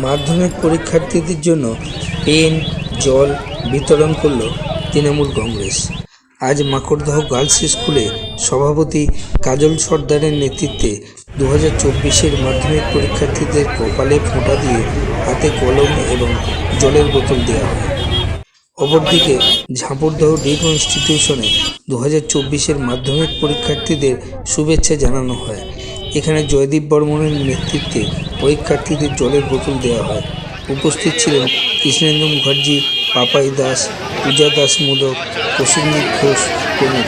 মাধ্যমিক পরীক্ষার্থীদের জন্য পেন, জল বিতরণ করল তৃণমূল কংগ্রেস। আজ মাকড়দহ গার্লস স্কুলে সভাপতি কাজল সর্দারের নেতৃত্বে 2024-এর মাধ্যমিক পরীক্ষার্থীদের কপালে ফোঁটা দিয়ে হাতে কলম এবং জলের বোতল দেওয়া হয়। অপরদিকে ঝাপুরদহ ডিগ্রি ইনস্টিটিউশনে 2024-এর মাধ্যমিক পরীক্ষার্থীদের শুভেচ্ছা জানানো হয়। এখানে জয়দীপ বর্মনের নেতৃত্বে পরীক্ষার্থীদের জলের বোতল দেওয়া হয়। উপস্থিত ছিলেন কৃষ্ণেন্দু মুখার্জি, পাপাই দাস, পূজা দাস মোদক, প্রসেনজিৎ ঘোষ প্রমুখ।